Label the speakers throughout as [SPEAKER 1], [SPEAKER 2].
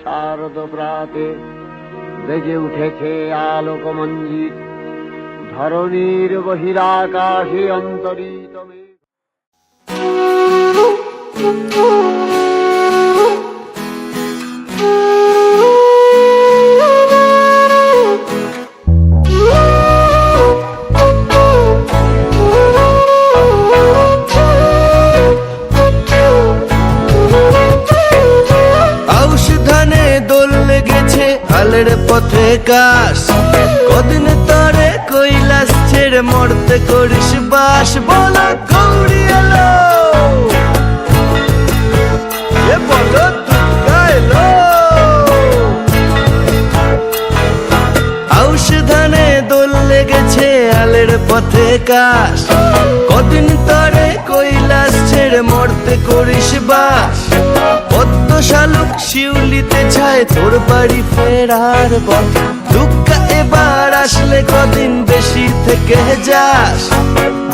[SPEAKER 1] শারদ প্রাতে বেজে উঠেছে আলোকমঞ্জিত ধরণীর বহিরাকাশে অন্তরিত মেঘ।
[SPEAKER 2] আলের পথে কাশ কদিন তরে কৈলাস ছেড়ে মরতে করিস বাস বলো গৌরী এলো এ বলো দুর্গা এলো আউশ ধানে দোল লেগেছে আলের পথে কাশ কদিন তরে কৈলাস ছেড়ে মরতে করিস বাস পদ্ম শালুক শিউলিতে ছায় তোর বাড়ি ফেরার পথ দুঃখ এবার আসলে কদিন বেশি থেকে যাস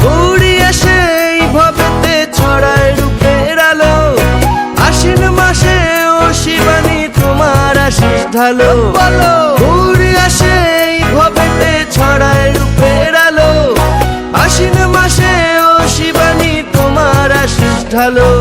[SPEAKER 2] গৌরী এসে এই ভবেতে ছড়ায় রূপের আলো আশ্বিন মাসে ও শিবানী তোমার আশিস ঢালো বলো গৌরী আসে এই ভবেতে ছড়ায় রূপের আলো আশ্বিন মাসে ও শিবানী তোমার আশিস ঢালো।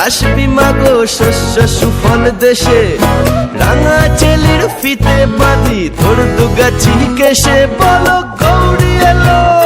[SPEAKER 2] আসবি মাগো শস্য সুফল দেশে রাঙা চেলির ফিতে বাঁধি তোর দুগাছি কেশে বলো গৌরী এলো।